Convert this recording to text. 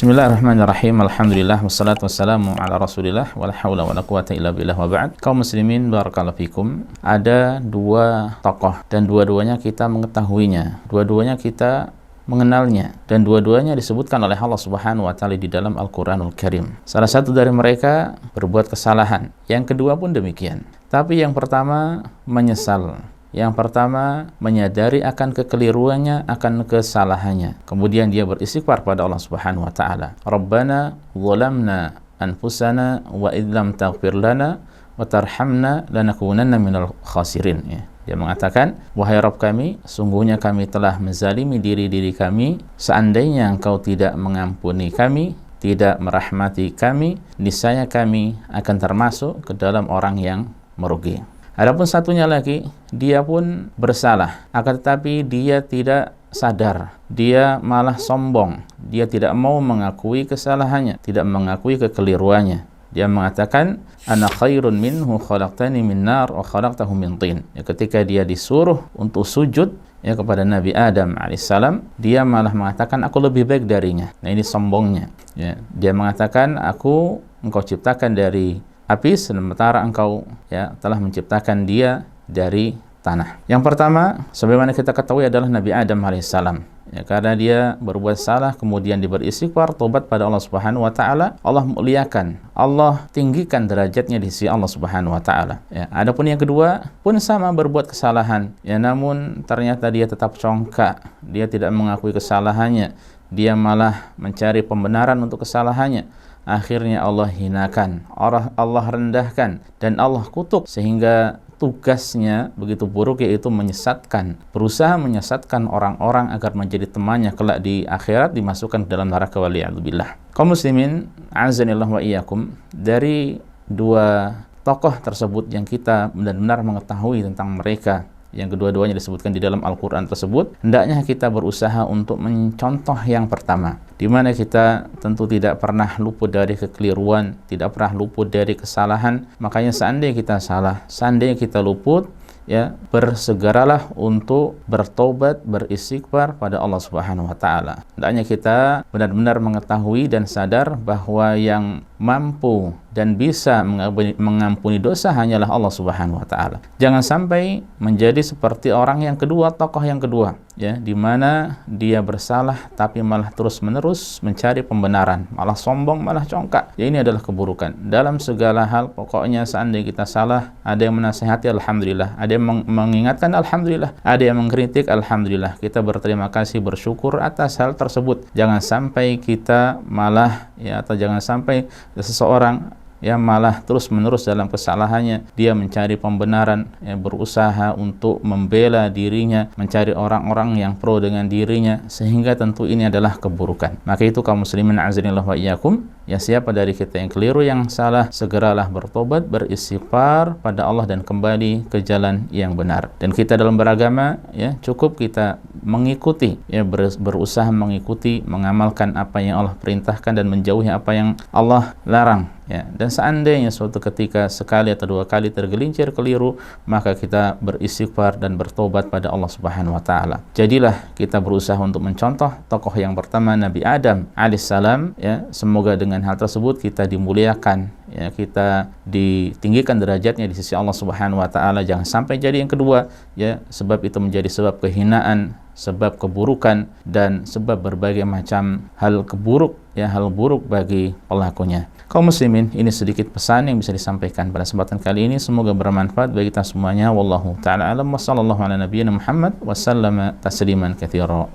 Bismillahirrahmanirrahim. Alhamdulillah wassalatu wassalamu ala Rasulillah wala haula wala quwata illa billah wa ba'd. Kaum muslimin barakallahu fikum. Ada dua tokoh dan dua-duanya kita mengetahuinya. Dua-duanya kita mengenalnya dan dua-duanya disebutkan oleh Allah Subhanahu wa taala di dalam Al-Qur'anul Karim. Salah satu dari mereka berbuat kesalahan, yang kedua pun demikian. Tapi yang pertama menyesal. Yang pertama menyadari akan kekeliruannya, akan kesalahannya. Kemudian dia beristighfar pada Allah Subhanahu wa taala. Rabbana zalamna anfusana wa idlam taghfir lana wa tarhamna lanakunanna minal khasirin. Ya. Dia mengatakan, wahai Rabb kami, sungguhnya kami telah menzalimi diri-diri kami. Seandainya Engkau tidak mengampuni kami, tidak merahmati kami, niscaya kami akan termasuk ke dalam orang yang merugi. Adapun satunya lagi, dia pun bersalah, akan tetapi dia tidak sadar, dia malah sombong, dia tidak mau mengakui kesalahannya, tidak mengakui kekeliruannya. Dia mengatakan, ana khairun minhu khalaqtani min nar wa khalaqtahu min tin. Ya, ketika dia disuruh untuk sujud ya kepada Nabi Adam alaihissalam, dia malah mengatakan aku lebih baik darinya. Nah, ini sombongnya. Ya, dia mengatakan engkau ciptakan dari api, sementara engkau ya telah menciptakan dia dari tanah. Yang pertama, sebagaimana kita ketahui adalah Nabi Adam alaihissalam. Ya, karena dia berbuat salah, kemudian dia beristighfar, tobat pada Allah Subhanahu wa taala, Allah muliakan, Allah tinggikan derajatnya di sisi Allah Subhanahu wa taala. Ya, adapun yang kedua pun sama berbuat kesalahan, ya namun ternyata dia tetap congkak, dia tidak mengakui kesalahannya, dia malah mencari pembenaran untuk kesalahannya. Akhirnya Allah hinakan, Allah rendahkan, dan Allah kutuk, sehingga tugasnya begitu buruk, yaitu menyesatkan, berusaha menyesatkan orang-orang agar menjadi temannya kelak di akhirat, dimasukkan ke dalam neraka waliyadzubillah. Kaum muslimin, azanillah wa iyyakum, dari dua tokoh tersebut yang kita benar-benar mengetahui tentang mereka, yang kedua-duanya disebutkan di dalam Al-Quran tersebut, hendaknya kita berusaha untuk mencontoh yang pertama, di mana kita tentu tidak pernah luput dari kekeliruan, tidak pernah luput dari kesalahan. Makanya seandainya kita salah, seandainya kita luput, ya bersegeralah untuk bertobat, beristighfar pada Allah Subhanahu wa taala. Hendaknya kita benar-benar mengetahui dan sadar bahwa yang mampu dan bisa mengampuni dosa hanyalah Allah Subhanahu wa taala. Jangan sampai menjadi seperti orang yang kedua, tokoh yang kedua, ya, di mana dia bersalah tapi malah terus-menerus mencari pembenaran, malah sombong, malah congkak. Ya, ini adalah keburukan. Dalam segala hal, pokoknya seandainya kita salah, ada yang menasihati, alhamdulillah, ada yang mengingatkan, alhamdulillah, ada yang mengkritik, alhamdulillah. Kita berterima kasih, bersyukur atas hal tersebut. Jangan sampai kita malah, ya, atau jangan sampai seseorang ya malah terus-menerus dalam kesalahannya, dia mencari pembenaran, ya, berusaha untuk membela dirinya, mencari orang-orang yang pro dengan dirinya, sehingga tentu ini adalah keburukan. Maka itu kaum muslimin azanillah wa iyyakum, ya, siapa dari kita yang keliru, yang salah, segeralah bertobat, beristighfar pada Allah dan kembali ke jalan yang benar. Dan kita dalam beragama, ya, cukup kita mengikuti, ya, berusaha mengikuti, mengamalkan apa yang Allah perintahkan dan menjauhi apa yang Allah larang. Ya, dan seandainya suatu ketika sekali atau dua kali tergelincir keliru, maka kita beristighfar dan bertobat pada Allah Subhanahu wa taala. Jadilah kita berusaha untuk mencontoh tokoh yang pertama, Nabi Adam alaihissalam, ya, semoga dengan hal tersebut kita dimuliakan, ya, kita ditinggikan derajatnya di sisi Allah Subhanahu wa taala. Jangan sampai jadi yang kedua, ya, sebab itu menjadi sebab kehinaan, sebab keburukan, dan sebab berbagai macam hal buruk bagi pelakunya. Kaum muslimin, ini sedikit pesan yang bisa disampaikan pada kesempatan kali ini. Semoga bermanfaat bagi kita semuanya. Wallahu ta'ala alam wa sallallahu ala nabiyyina Muhammad wa sallama tasliman katsira.